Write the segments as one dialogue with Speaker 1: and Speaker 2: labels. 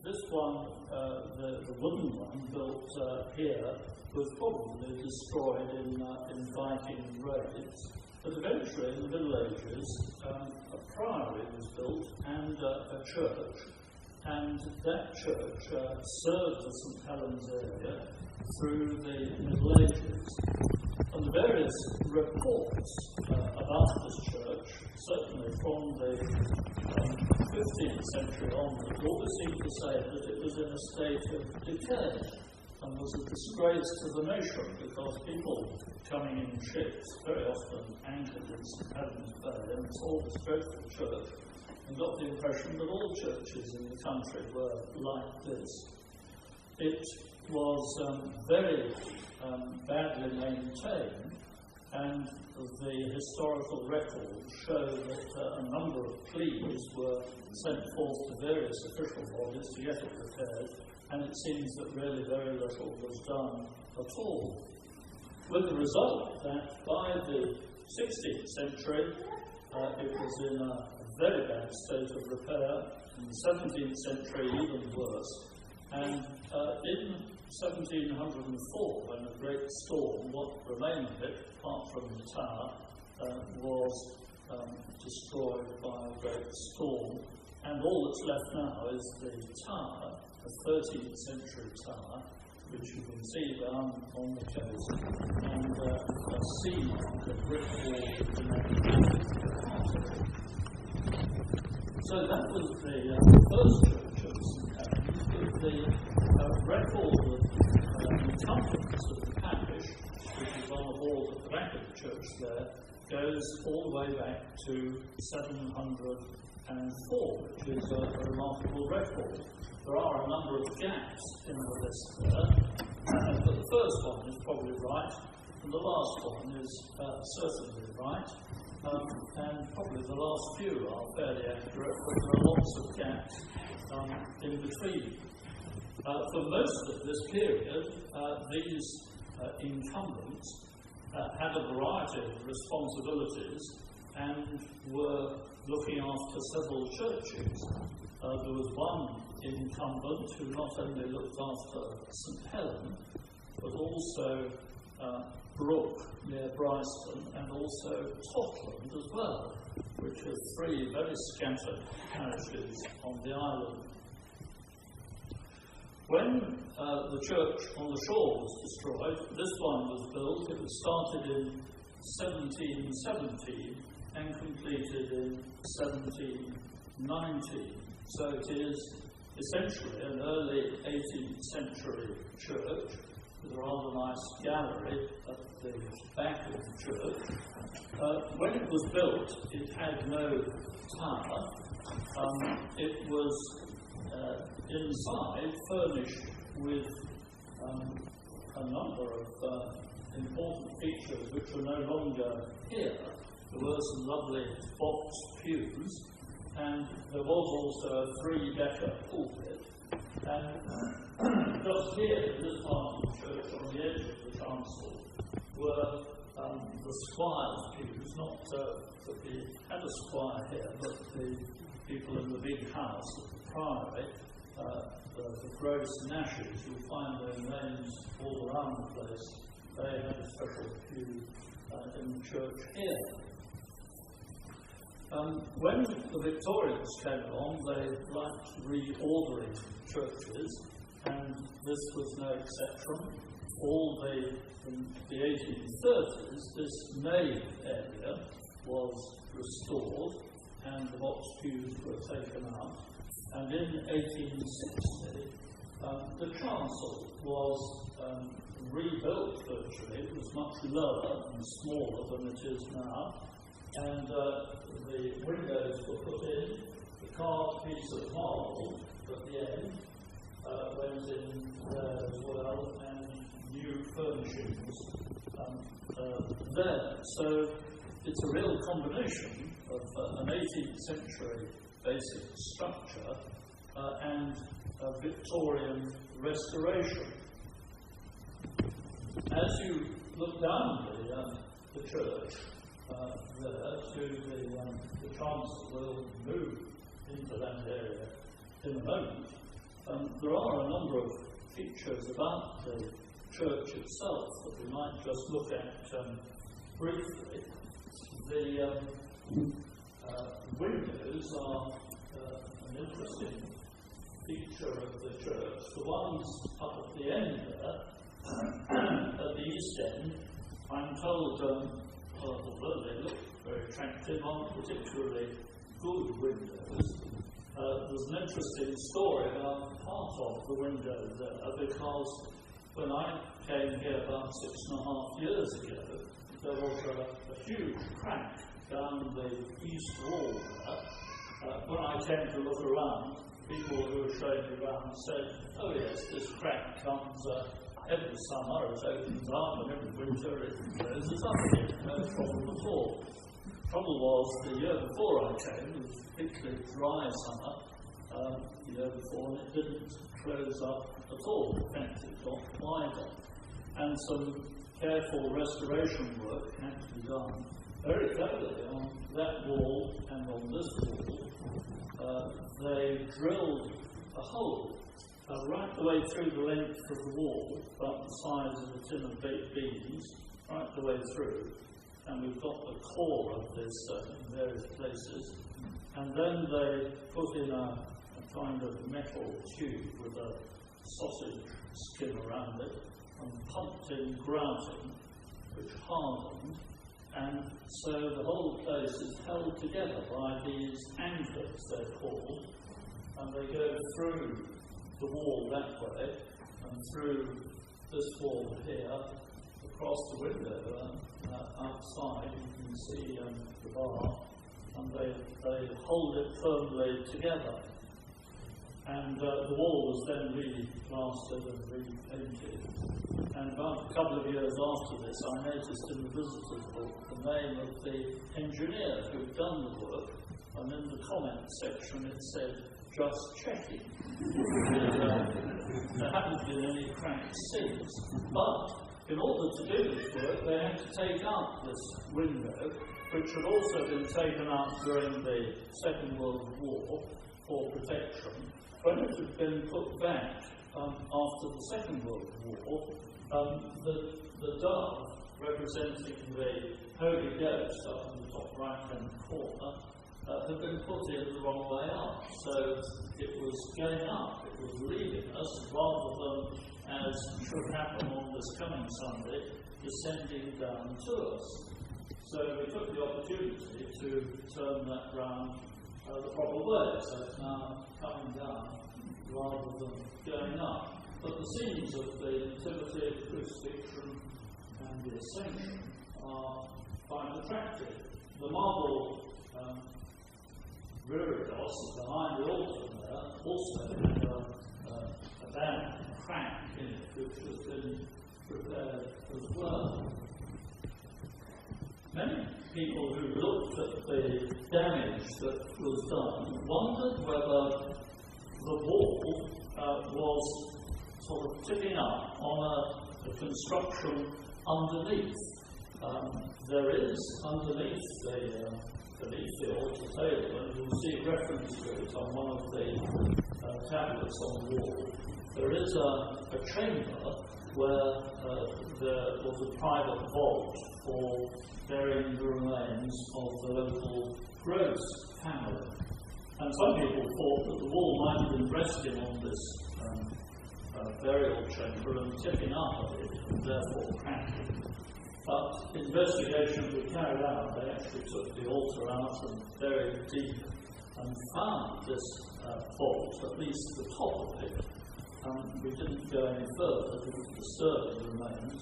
Speaker 1: this one, the wooden one built here, was probably destroyed in Viking raids. But eventually, in the Middle Ages, a priory was built and a church. And that church served the St. Helens area through the Middle Ages. And the various reports about this church, certainly from the 15th century onwards, always seem to say that it was in a state of decay and was a disgrace to the nation, because people coming in ships very often anchored in St. Helens Bay and saw this dreadful church and got the impression that all churches in the country were like this. It was very badly maintained, and the historical records show that a number of pleas were sent forth to various official bodies to get it repaired, and it seems that really very little was done at all. With the result that by the 16th century it was in a very bad state of repair, in the 17th century even worse, and in 1704, when a great storm, what remained of it, apart from the tower, was destroyed by a great storm, and all that's left now is the tower, a 13th century tower, which you can see down on the coast, and a sea mark, a brick wall. So that was the first church of St. Helens, with the record of the incumbents of the parish, which is on the wall at the back of the church there, goes all the way back to 704, which is a remarkable record. There are a number of gaps in the list there, but the first one is probably right, and the last one is certainly right, and probably the last few are fairly accurate, but there are lots of gaps in between. For most of this period, these incumbents had a variety of responsibilities and were looking after several churches. There was one incumbent who not only looked after St. Helen, but also Brook near Bryston, and also Totland as well, which are three very scattered parishes on the island. When the church on the shore was destroyed, this one was built. It was started in 1717 and completed in 1719. So it is essentially an early 18th century church with a rather nice gallery at the back of the church. When it was built, it had no tower. It was inside furnished with a number of important features which are no longer here. There were some lovely box pews, and there was also a three-decker pulpit. And just here, in this part of the church, on the edge of the chancel, were the squire's pews, not that we had a squire here, but the people in the big house at the priory, the Gross Nashes, you'll find their names all around the place. They had a special pew in the church here. When the Victorians came along, they liked reordering churches, and this was no exception. In the 1830s, this nave area was restored, and the box pews were taken out. And in 1860, the chancel was rebuilt virtually. It was much lower and smaller than it is now. And the windows were put in, the carved piece of marble at the end went in there as well, and new furnishings there. So it's a real combination of an 18th century basic structure and a Victorian restoration. As you look down the church, there to the chancel, will move into that area in a moment. There are a number of features about the church itself that we might just look at briefly. The windows are an interesting feature of the church. The ones up at the end there, at the east end, I'm told, although they look very attractive, aren't particularly good windows. There's an interesting story about part of the window there, because when I came here about 6.5 years ago, there was a huge crack down the east wall there. When I came to look around, people who were showing me around said, oh yes, this crack comes every summer, it opens up, and every winter it closes up again, no problem at all. The trouble was, the year before I came, it was a particularly dry summer, the year before, and it didn't close up at all. In fact, it got wider. And some careful restoration work had to be done very cleverly on that wall and on this wall. They drilled a hole right the way through the length of the wall, about the size of a tin of baked beans, right the way through. And we've got the core of this in various places. And then they put in a kind of metal tube with a sausage skin around it and pumped in grouting, which hardened. And so the whole place is held together by these anchors, they're called, and they go through the wall that way and through this wall here, across the window outside. You can see the bar, and they hold it firmly together. And the wall was then re-plastered and repainted. And about a couple of years after this, I noticed in the visitor's book the name of the engineer who'd done the work, and in the comment section it said, just checking. There haven't been any cracks since. But in order to do this work, they had to take out this window, which had also been taken out during the Second World War for protection. When it had been put back after the Second World War, the dove representing the Holy Ghost up in the top right-hand corner had been put in the wrong way up. So it was going up, it was leaving us, rather than, as should happen on this coming Sunday, descending down to us. So we took the opportunity to turn that round the proper way. So it's now coming down rather than going up. But the scenes of the Nativity, the Crucifixion, and the Ascension are quite attractive. The marble reredos behind the altar there also had a bad crack in it, which has been prepared as well. Many people who looked at the damage that was done wondered whether the wall was sort of tipping up on a construction underneath. There is underneath the altar table, and you'll see reference to it on one of the tablets on the wall. There is a chamber where there was a private vault for burying the remains of the local Gross family. And some people thought that the wall might have been resting on this burial chamber and tipping up a bit, and therefore cracking. But investigation we carried out, they actually took the altar out and buried deep and found this vault, at least the top of it. We didn't go any further, didn't disturb the remains,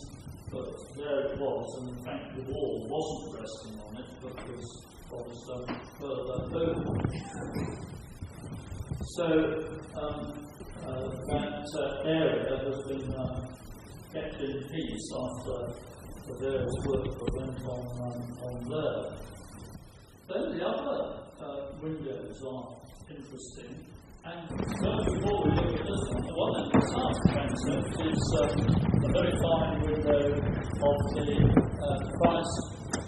Speaker 1: but there it was, and in fact the wall wasn't resting on it, but was further over. So that area has been kept in peace after the various work that went on there. Then the other windows are interesting. And so before we look at this one, the one in the south transept is a very fine window of the Christ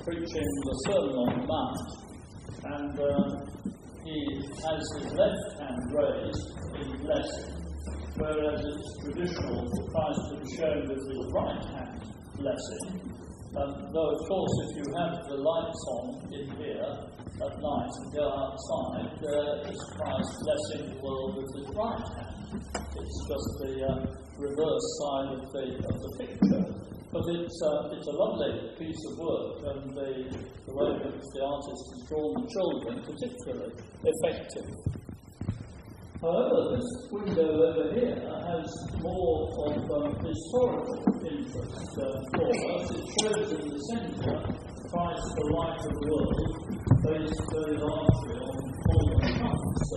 Speaker 1: preaching the Sermon on the Mount. And he has his left hand raised in blessing. whereas it's traditional for Christ to be shown with his right hand blessing. Though, of course, if you have the lights on in here at night and go outside, there is Christ blessing the world with his right hand. It's just the reverse side of the picture. But it's a lovely piece of work, and the way in which the artist has drawn the children particularly effective. However, this window over here has more of historical interest for us. It shows in the centre Christ, the light of the world, based very largely on Paul Hunt's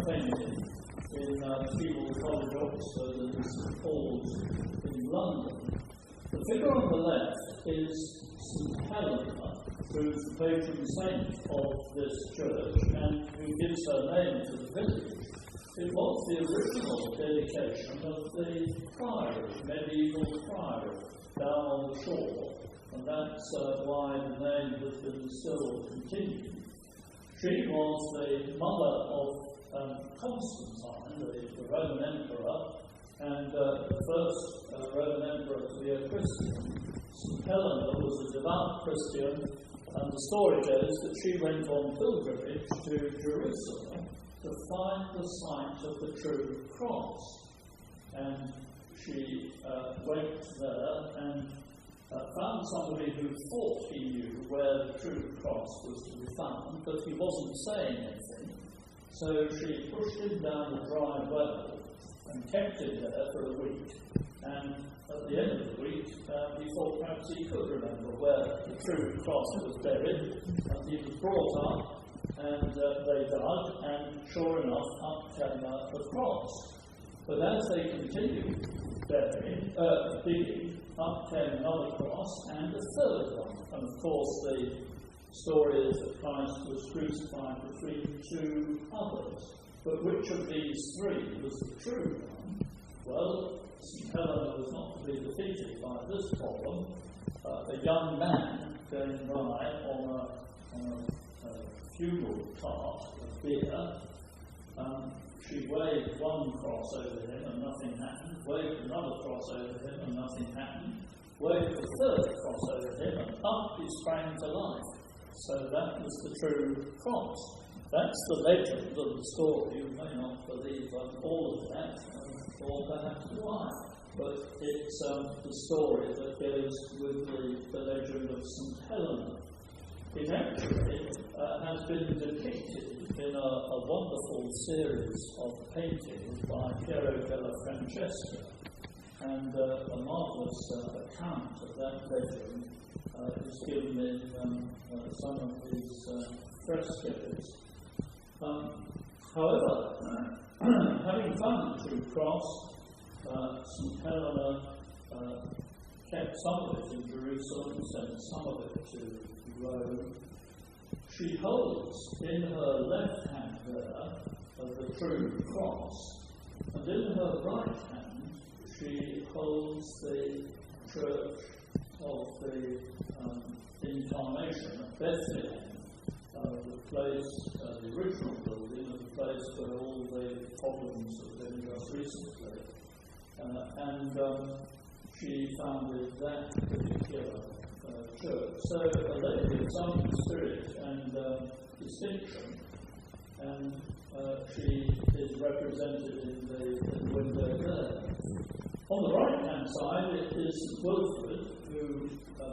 Speaker 1: painting in Keble College, Oxford, and St Paul's in London. The figure on the left is St Helena, who's the patron saint of this church and who gives her name to the village. It was the original dedication of the priory, medieval priory, down on the shore, and that's why the name has been still continued. She was the mother of Constantine, the Roman emperor, and the first Roman emperor to be a Christian. St Helena was a devout Christian, and the story goes that she went on pilgrimage to Jerusalem to find the site of the true cross. And she went there and found somebody who thought he knew where the true cross was to be found, but he wasn't saying anything. So she pushed him down a dry well and kept him there for a week. And at the end of the week, he thought perhaps he could remember where the true cross was buried. And he was brought up, and they dug, and sure enough, up came the cross. But as they continued digging, up came another cross and a third one. And of course, the story is that Christ was crucified between two others. But which of these three was the true one? Well, St Helena was not to be defeated by this problem. A young man going by on a funeral cart of beer. She waved one cross over him and nothing happened. Waved another cross over him and nothing happened. Waved the third cross over him and up he sprang to life. So that was the true cross. That's the legend of the story. You may not believe all of that, or perhaps why, but it's the story that goes with the legend of St Helena. It actually has been depicted in a wonderful series of paintings by Piero della Francesca, and a marvellous account of that legend is given in some of his frescoes. However, having found the true cross, St Helena kept some of it in Jerusalem, sent some of it to Rome. She holds in her left hand there the true cross, and in her right hand she holds the church of the Incarnation at Bethlehem, the place, the original building, and the place where all the problems have been just recently. And she founded that particular church. So a lady of some spirit and distinction, and she is represented in the window there. On the right-hand side it is St Wilfrid, who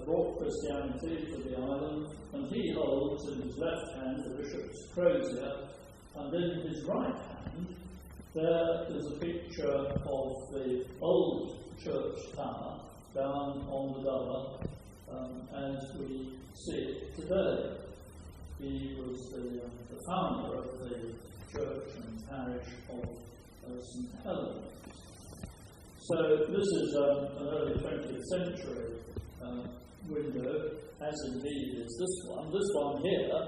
Speaker 1: brought Christianity to the island, and he holds in his left hand the bishop's crozier, and in his right hand there is a picture of the old church tower down on the Dove as we see it today. He was the founder of the church and parish of St Helena. So this is an early 20th century window, as indeed is this one. This one here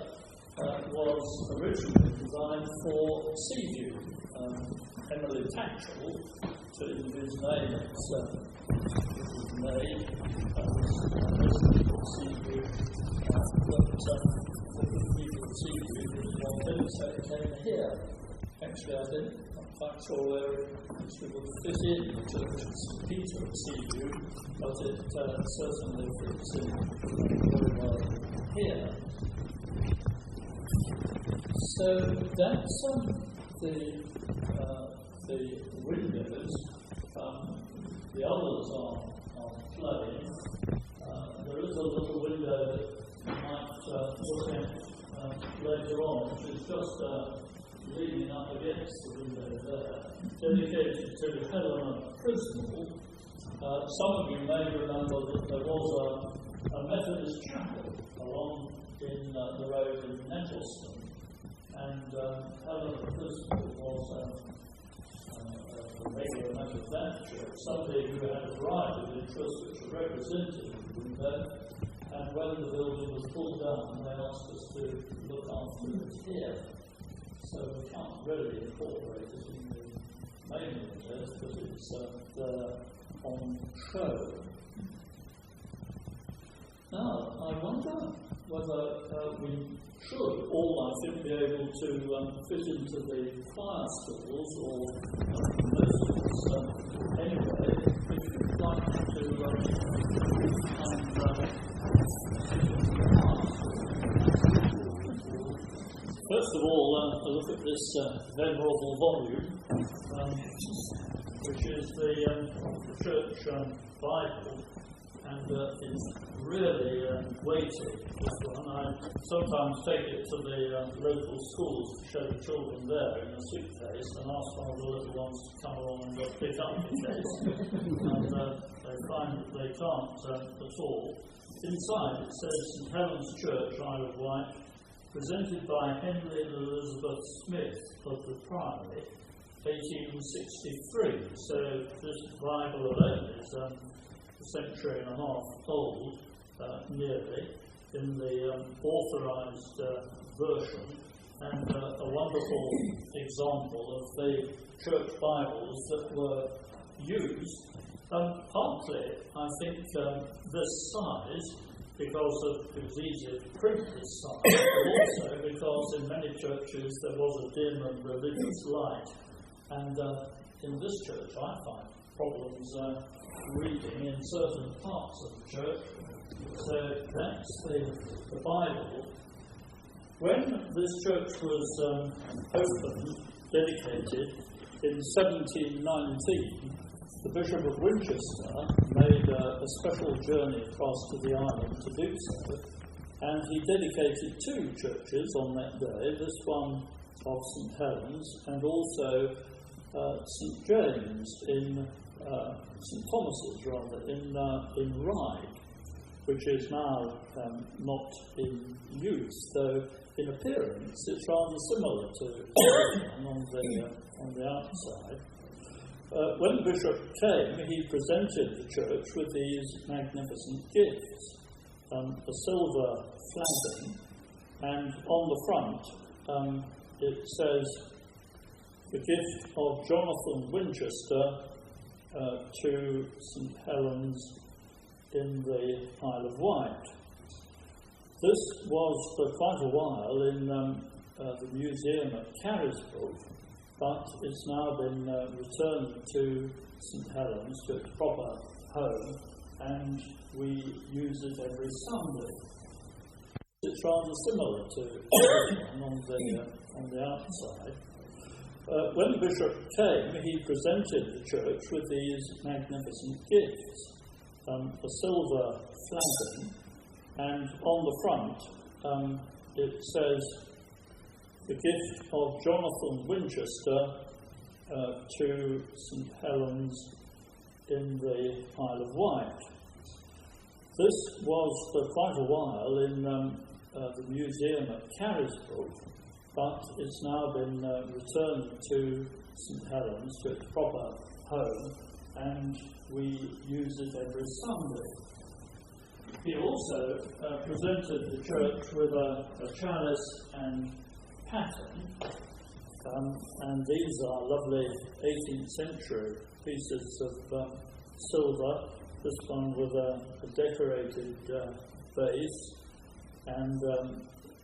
Speaker 1: was originally designed for sea view. Emily Tatchell, to his name, it's made sea view, but the sea view is one thing, so it came here. Actually, I didn't factorial area which we would fit in to St. Peter at Seaview, but it certainly fits in very well here. So that's the windows. The others are plain. There is a little window that you might look at later on, which is just leaning up against the window there, dedicated to Helena Prismal. Some of you may remember that there was a Methodist chapel along in the road in Nettleston, and Helena Prismal was a regular member of that church, somebody who had a variety of interests which were represented in the window, and when the building was pulled down, they asked us to look after it here. So we can't really incorporate it in the main windows, but it's there on show. Now, I wonder whether we should all, I think, be able to fit into the choir stalls, or most of us anyway, if you'd like to first of all, look at this venerable volume, which is the Church Bible, and it's really weighty, this one. I sometimes take it to the local schools to show the children there in a suitcase and ask one of the little ones to come along and pick up the case. And they find that they can't at all. Inside it says St. Helen's Church, Isle of Wight, presented by Henry and Elizabeth Smith of the Priory, 1863. So this Bible alone is a century and a half old, nearly, in the authorised version, and a wonderful example of the church Bibles that were used. Partly, I think, this size, because it was easier to print this size, but also because in many churches there was a dim and religious light. And in this church I find problems reading in certain parts of the church. So that's the Bible. When this church was opened, dedicated, in 1719, the Bishop of Winchester made a special journey across to the island to do so, and he dedicated two churches on that day, this one of St. Helen's and also St. James in St. Thomas's, rather, in Rye, which is now not in use, though in appearance it's rather similar to on the outside. When the bishop came, he presented the church with these magnificent gifts, a silver flagon, and on the front it says, "The gift of Jonathan Winchester to St. Helen's in the Isle of Wight." This was for quite a while in the museum at Carisbrooke, but it's now been returned to St. Helen's, to its proper home, and we use it every Sunday. It's rather similar to on the outside. When the bishop came, he presented the church with these magnificent gifts, a silver flagon, and on the front it says, "The gift of Jonathan Winchester to St. Helen's in the Isle of Wight." This was for quite a while in the museum at Carisbrooke, but it's now been returned to St. Helen's, to its proper home, and we use it every Sunday. He also presented the church with a chalice and pattern, and these are lovely 18th century pieces of silver, this one with a decorated base, and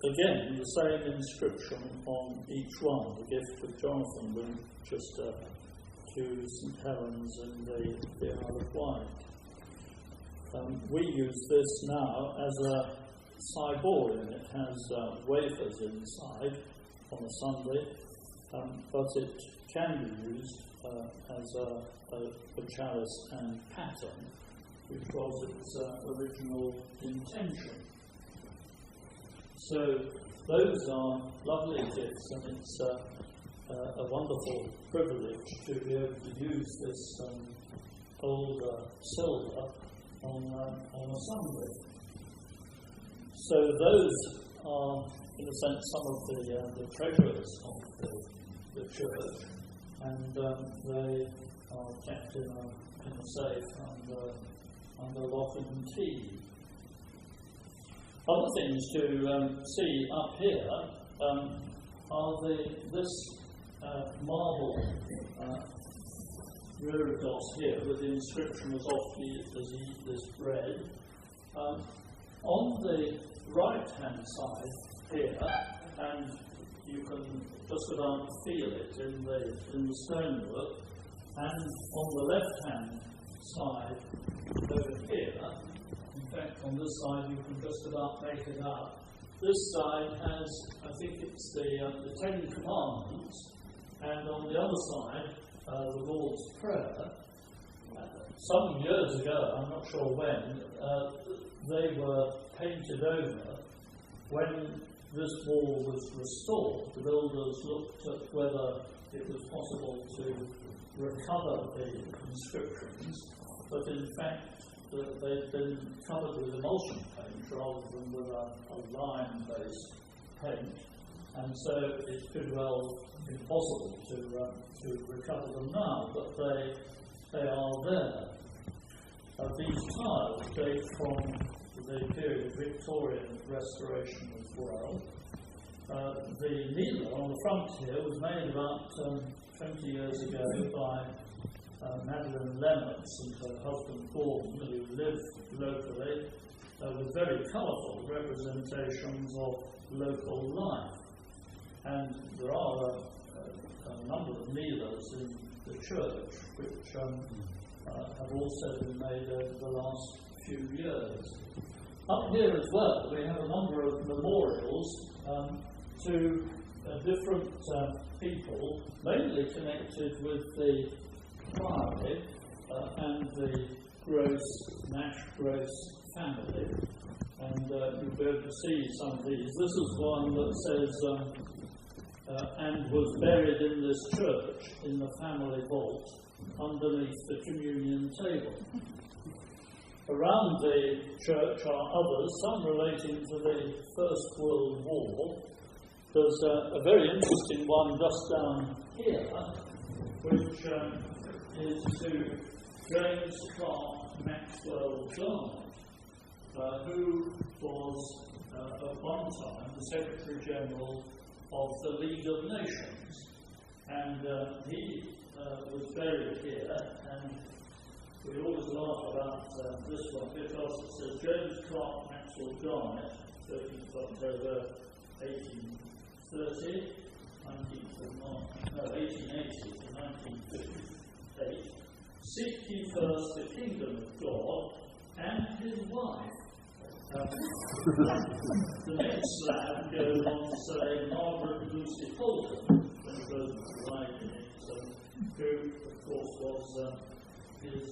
Speaker 1: again, the same inscription on each one, the gift of Jonathan, Winchester to St Helens in the Isle of Wight. We use this now as a ciborium. It has wafers inside on a Sunday, but it can be used as a chalice and pattern, which was its original intention. So those are lovely gifts, and it's a wonderful privilege to be able to use this older silver on a Sunday. So those are, in a sense, some of the treasures of the church, and they are kept in a safe under lock and key. Other things to see up here are this marble reredos here with the inscription as oft ye as eat this bread. On the right-hand side here, and you can just about feel it in the stonework, and on the left-hand side over here, in fact on this side you can just about make it out. This side has, I think it's the Ten Commandments, and on the other side the Lord's Prayer. Some years ago, I'm not sure when, they were painted over. When this wall was restored, the builders looked at whether it was possible to recover the inscriptions, but in fact they'd been covered with emulsion paint rather than with a lime-based paint, and so it could well be possible to recover them now, but they are there. These tiles date from the period of Victorian restoration as well. The needle on the front here was made about 20 years ago by Madeline Lennox and her husband Gordon, who lived locally, with very colourful representations of local life. And there are a number of kneelers in the church which have also been made over the last few years. Up here as well, we have a number of memorials to different people, mainly connected with the priory and the Nash Gross family. And you'll be able to see some of these. This is one that says, and was buried in this church in the family vault underneath the communion table. Around the church are others, some relating to the First World War. There's a very interesting one just down here, which is to James Clerk Maxwell Garnett, who was at one time the Secretary General of the League of Nations. And he was buried here, and we always laugh about this one because it says James Clerk Maxwell Garnett, 13th October 1830, 19th of March, 1880 to 1958. Seek ye first the kingdom of God and his wife. The next slab goes on to say Margaret Lucy Holden, when it goes to write in it, who, of course, was his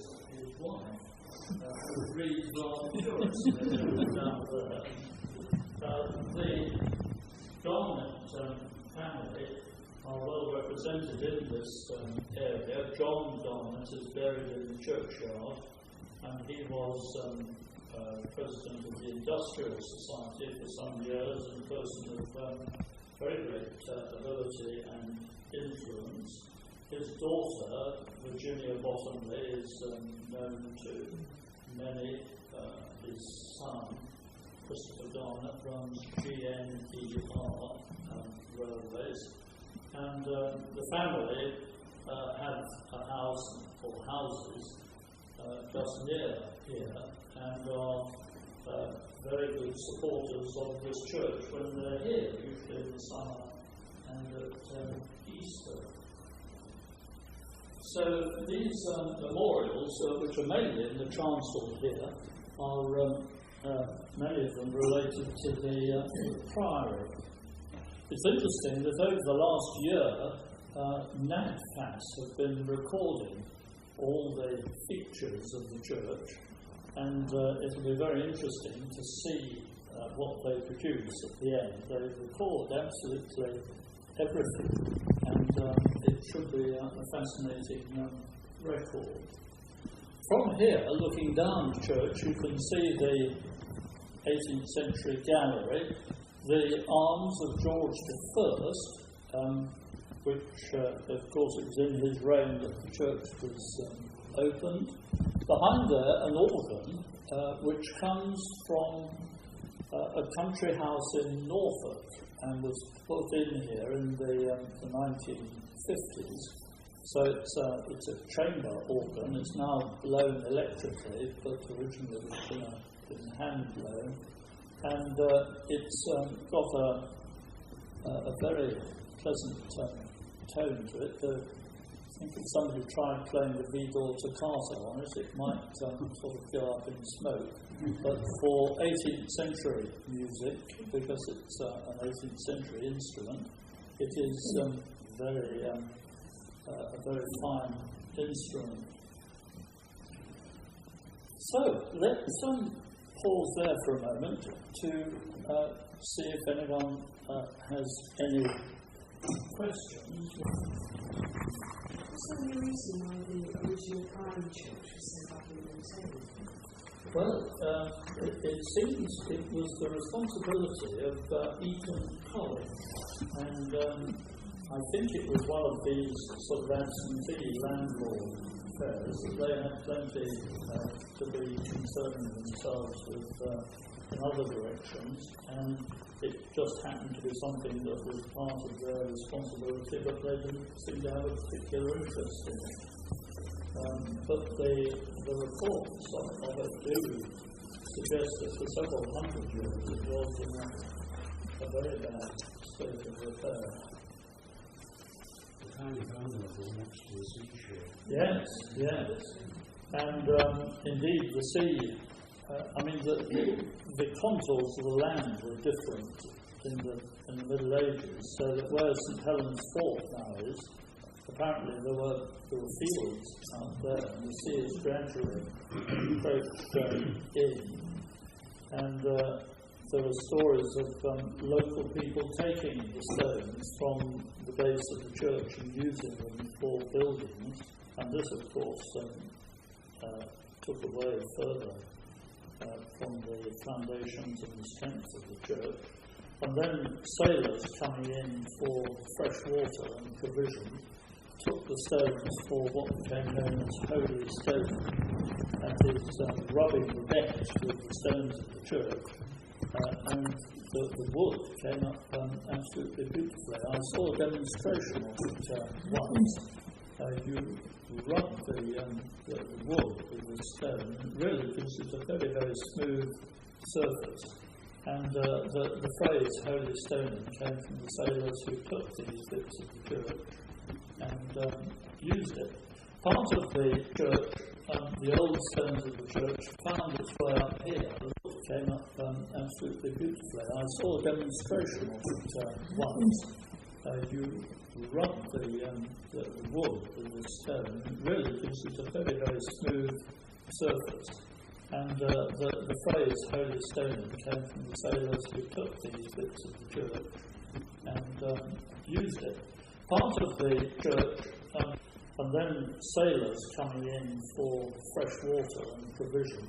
Speaker 1: wife. Who reads our insurance down there. The Garnett family are well represented in this area. John Garnett is buried in the churchyard, and he was president of the Industrial Society for some years, and a person of very great ability and influence. His daughter, Virginia Bottomley, is known to many. His son, Christopher Garnett, runs GNER Railways. And the family have a house, or houses, just near here, and are very good supporters of this church when they're here, usually in the summer and at Easter. So these memorials, which are mainly in the chancel here, are many of them related to the priory. It's interesting that over the last year, NADFAS have been recording all the features of the church, and it'll be very interesting to see what they produce at the end. They record absolutely everything, and it should be a fascinating record. From here, looking down the church, you can see the 18th century gallery, the arms of George I, which, of course, it was in his reign that the church was opened. Behind there, an organ, which comes from a country house in Norfolk and was put in here in the 1950s. So it's a chamber organ. It's now blown electrically, but originally it was been hand blown. And it's got a very pleasant tone to it. I think if somebody tried playing the Vidor toccata on it, it might sort of go up in smoke. But for 18th century music, because it's an 18th century instrument, it is a very fine instrument. So let's pause there for a moment to see if anyone has any questions.
Speaker 2: What's the reason why the original primary church was set up and maintained?
Speaker 1: Well, it seems it was the responsibility of Eton College, and I think it was one of these sort of absentee landlord affairs that they had plenty to be concerning themselves with in other directions, and it just happened to be something that was part of their responsibility, but they didn't seem to have a particular interest in it. But the reports of it do suggest that for several hundred years it was in a very bad state of repair.
Speaker 3: The kind of vulnerable next to the seashore.
Speaker 1: Yes, yes. And indeed the sea, the contours of the land were different in the Middle Ages, so that where St Helens Fort now is, apparently there were fields out there, and the sea is gradually encroached in. And there are stories of local people taking the stones from the base of the church and using them for buildings, and this, of course, took away further from the foundations and the strength of the church. And then sailors coming in for fresh water and provision took the stones for what became known as holy stone, that is, rubbing the decks with the stones of the church, and the wood came up absolutely beautifully. I saw a demonstration of it once. You rub the wood with the stone, and it really gives it a very, very smooth surface. And the phrase holy stoning came from the sailors who took these bits of the church and used it. Part of the church, the old stones of the church, found its way up here. The wood came up absolutely beautifully. I saw a demonstration of it once. You rub the wood with the stone, and it really gives it a very, very smooth surface. And the phrase holy stoning came from the sailors who took these bits of the church and used it. Part of the church, and then sailors coming in for fresh water and provision,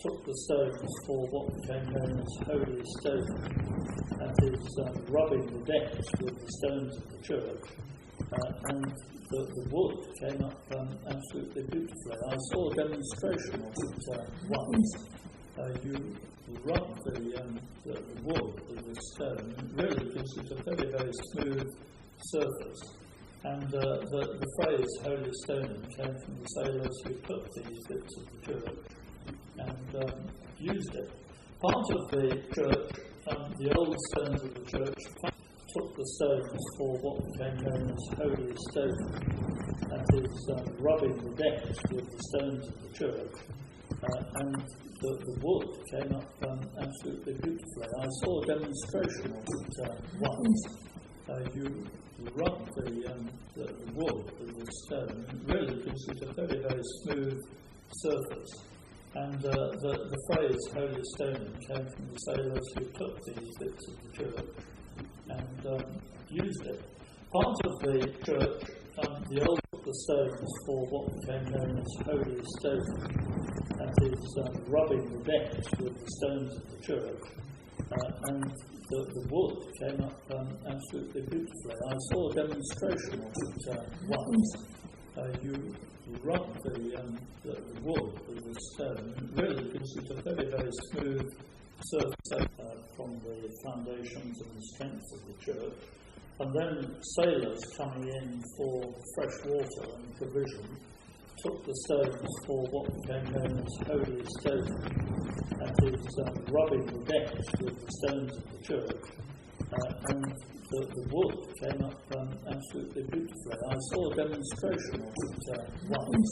Speaker 1: took the stones for what became known as holy stoning, that is, rubbing the decks with the stones of the church, and the wood came up absolutely beautifully. I saw a demonstration of it once. You rub the wood with the stone, and it really gives it a very, very smooth surface. And the phrase holy stoning came from the sailors who took these bits of the church and used it. Part of the church, the old stones of the church, took the stones for what became known as holy stone, that is, rubbing the decks with the stones of the church, and the wood came up absolutely beautifully. I saw a demonstration of it once. You rub the wood with the stone, it really gives it a very, very smooth surface. And the phrase holy stone came from the sailors who took these bits of the church and used it. Part of the church, the old took the stones for what became known as holy stone, that is, rubbing the decks with the stones of the church, and the wood came up absolutely beautifully. I saw a demonstration of it once. You rub the wood with the stone, it really gives it a very, very smooth surface from the foundations and the strength of the church. And then sailors coming in for fresh water and provision took the stones for what became known as holy stone, that is, rubbing the decks with the stones of the church, and the wood came up absolutely beautifully. I saw a demonstration of it once.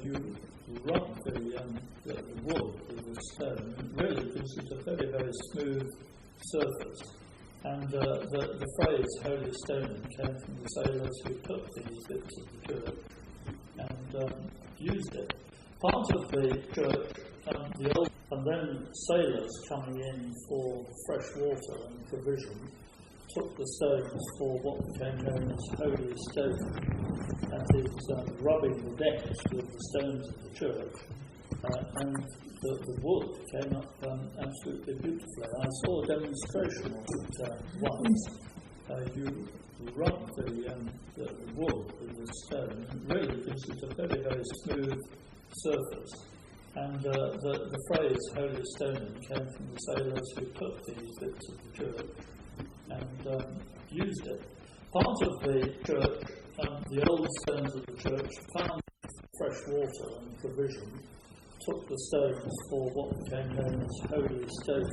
Speaker 1: You rub the wood with the stone, it really gives it a very, very smooth surface. And the phrase holy stone came from the sailors who took these bits of the church and used it. Part of the church, the old, and then sailors coming in for fresh water and provision took the stones for what became known as holy stone, that is, rubbing the decks with the stones of the church, and the wood came up absolutely beautifully. I saw a demonstration of it once. You rub the wood with the stone, it really gives it a very, very smooth surface. And the phrase holy stone came from the sailors who took these bits of the church and used it. Part of the church, the old stones of the church, found fresh water and provision, took the stones for what became known as holy stone,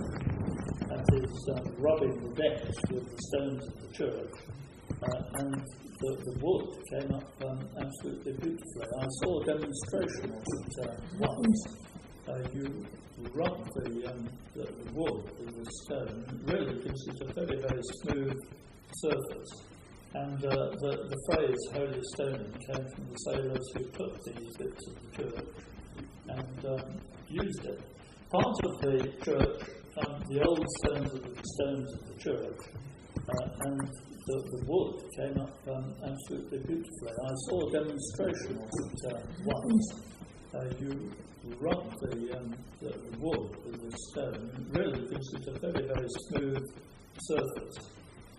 Speaker 1: that is, rubbing the decks with the stones of the church, and the wood came up absolutely beautifully. I saw a demonstration of it once. You rub the wood with the stone, it really gives it a very, very smooth surface. And the phrase holy stone came from the sailors who took these bits of the church and used it. Part of the church, the old stones of the church, and the wood came up absolutely beautifully. I saw a demonstration of it once. You rub the wood with the stone, it really gives it a very, very smooth surface.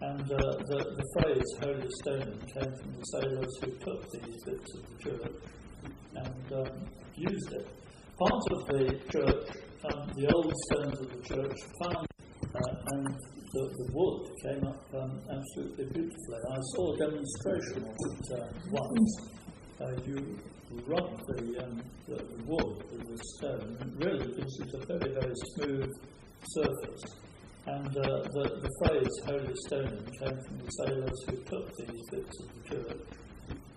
Speaker 1: And the phrase holy stone came from the sailors who took these bits of the church and used it. Part of the church, the old stones of the church, found and the wood came up absolutely beautifully. I saw a demonstration of it once. You rub the wood with the stone, it really gives it a very, very smooth surface. And the phrase holy stone came from the sailors who took these bits of the church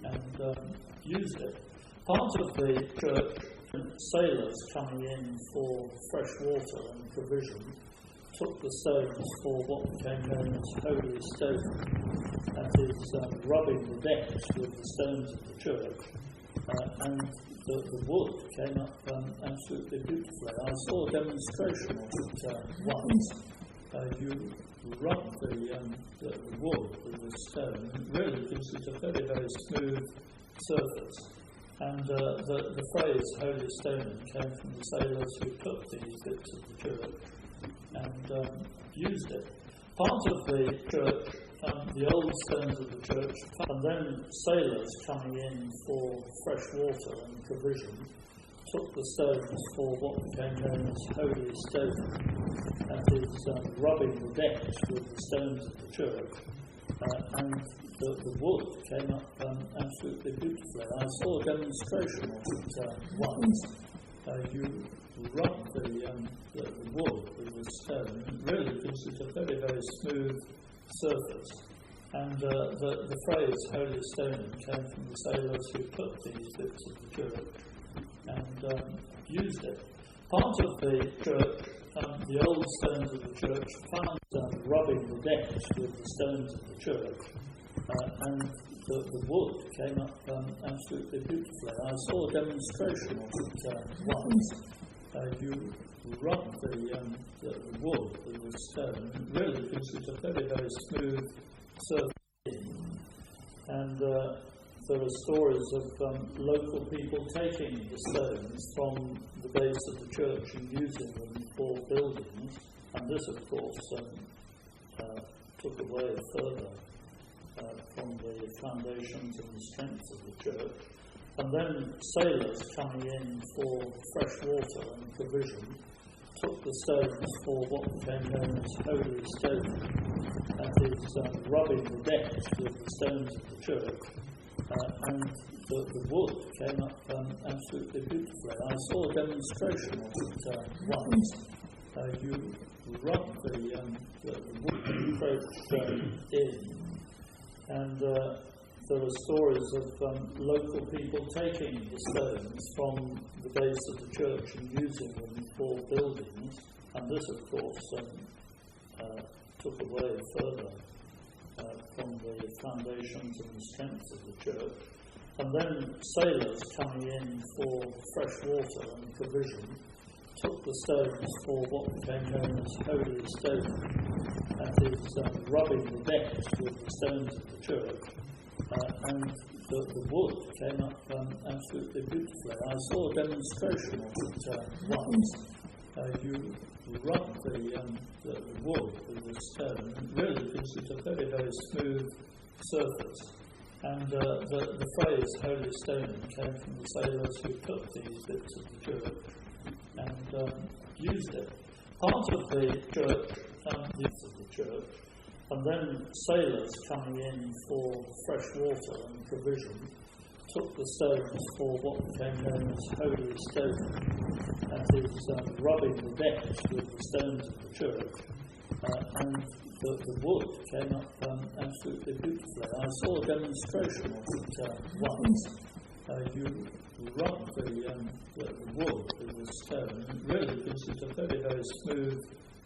Speaker 1: and used it. Part of the church, sailors coming in for fresh water and provision took the stones for what became known as holy stone, that is, rubbing the decks with the stones of the church, and the wood came up absolutely beautifully. I saw a demonstration of it once. You rub the wood with the stone, it really gives it a very, very smooth surface. And the phrase holy stone came from the sailors who took these bits of the church and used it. Part of the church, the old stones of the church, and then sailors coming in for fresh water and provision took the stones for what became known as holy stone, that is, rubbing the decks with the stones of the church, and the wood came up absolutely beautifully. I saw a demonstration of it once. You rub the wood with the stone, it really gives it a very, very smooth surface. And the phrase holy stone came from the sailors who put these bits of the church and used it. Part of the church, the old stones of the church, found rubbing the decks with the stones of the church, and the wood came up absolutely beautifully. I saw a demonstration of it once. You rub the wood with the stone, it really gives it a very, very smooth surface. And there are stories of local people taking the stones from the base of the church and using them for buildings, and this, of course, took away further from the foundations and the strength of the church. And then sailors coming in for fresh water and provision took the stones for what became known as holy stone, that is, rubbing the decks with the stones of the church, and the wood came up absolutely beautifully. I saw a demonstration of it once. You rub the wood approach in, and there are stories of local people taking the stones from the base of the church and using them for buildings, and this, of course, took away further from the foundations and the strength of the church. And then sailors coming in for fresh water and provision took the stones for what became known as holy stone, that is, rubbing the decks with the stones of the church, and the wood came up absolutely beautifully. I saw a demonstration of it once. You rub the wood with the stone, it really gives it a very, very smooth surface. And the phrase holy stone came from the sailors who took these bits of the church and used it. Part of the church, and then sailors coming in for fresh water and provision took the stones for what became known as holy stone, that is, rubbing the decks with the stones of the church, and the wood came up absolutely beautifully. I saw a demonstration of it once. You rub the wood with the stone, it really gives it a very, very smooth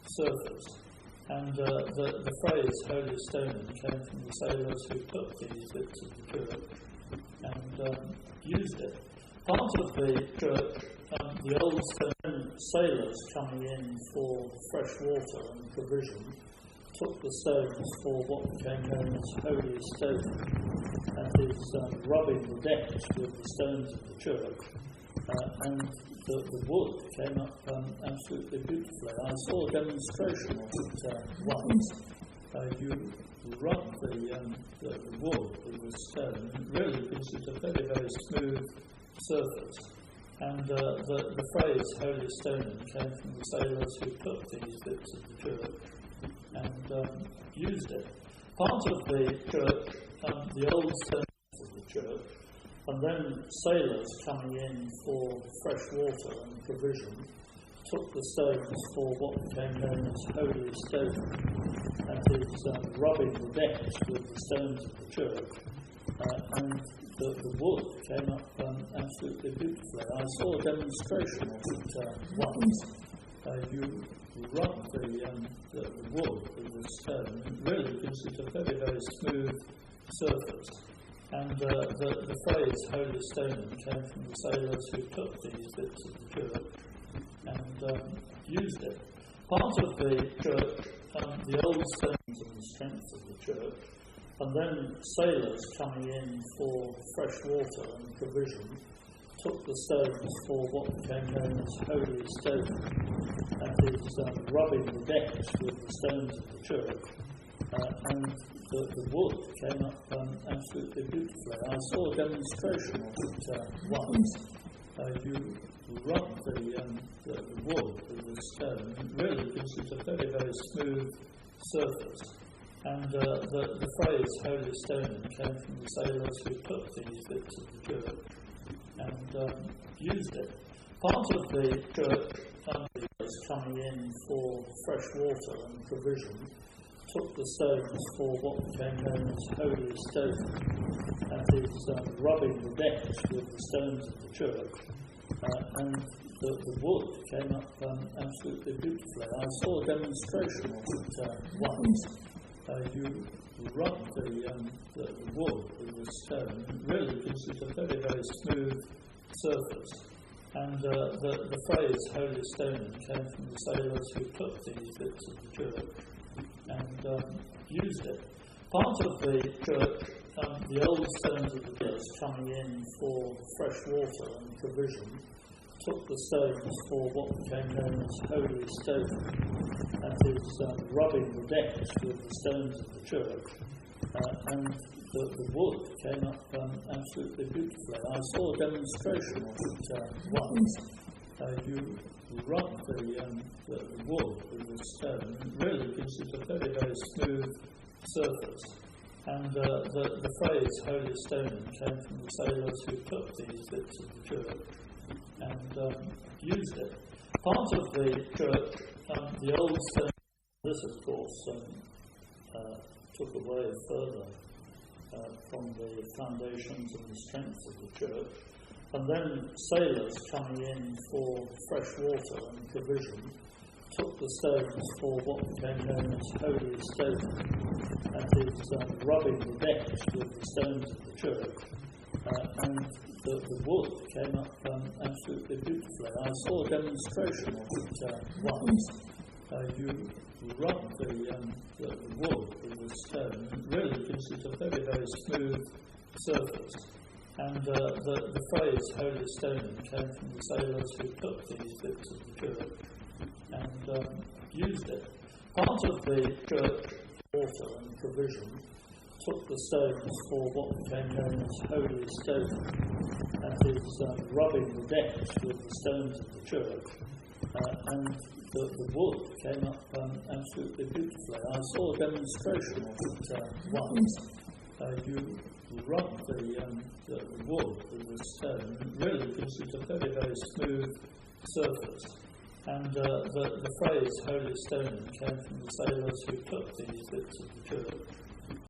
Speaker 1: surface. And the phrase holy stone came from the sailors who put these bits of the church and used it. Part of the church, the old stone, sailors coming in for fresh water and provision took the stones for what became known as holy stone, that is, rubbing the decks with the stones of the church, and the wood came up absolutely beautifully. I saw a demonstration of it once. You rub the wood with the stone, it really gives it a very, very smooth surface. And the phrase holy stone came from the sailors who put these bits of the church and used it. Part of the church, the old stones of the church, and then sailors coming in for fresh water and provision took the stones for what became known as holy stone, that is, rubbing the decks with the stones of the church, and the wood came up absolutely beautifully. I saw a demonstration of it once. You rub the wood with the stone, it really gives it a very, very smooth surface. And the phrase holy stone came from the sailors who took these bits of the church and used it. Part of the church, the old stones and the strength of the church, and then sailors coming in for fresh water and provision took the stones for what became known as holy stone, that is, rubbing the decks with the stones of the church, and the wood came up absolutely beautifully. I saw a demonstration of it once. You rub the wood with the stone, it really gives it a very, very smooth surface. And the phrase holy stone came from the sailors who put these bits of the church and used it. Part of the church, coming in for fresh water and provision took the stones for what became known as holy stone, that is, rubbing the decks with the stones of the church, and the wood came up absolutely beautifully. I saw a demonstration of it once. You rub the wood with the stone, it really gives it a very, very smooth surface. And the phrase holy stone came from the sailors who took these bits of the church and used it. Part of the church, the old stones of the church coming in for fresh water and provision, took the stones for what became known as holy stone, that is, rubbing the decks with the stones of the church, and the wood came up absolutely beautifully. I saw a demonstration of it once. You rub the wood with the stone, it really gives it a very, very smooth surface. And the phrase holy stone came from the sailors who took these bits of the church and used it. Part of the church, the old stone, this of course took away further from the foundations and the strength of the church. And then sailors coming in for fresh water and provision took the stones for what became known as holy stone, that is, rubbing the decks with the stones of the church, and the wood came up absolutely beautifully. I saw a demonstration of it once. You rub the wood with the stone, it really gives it a very, very smooth surface. And the phrase holy stone came from the sailors who took these bits of the church and used it. Part of the church, water and provision, took the stones for what became known as holy stone, that is, rubbing the decks with the stones of the church, and the wood came up absolutely beautifully. I saw a demonstration of it once. You rub the wood with the stone, it really gives it a very, very smooth surface. And the phrase holy stone came from the sailors who took these bits of the church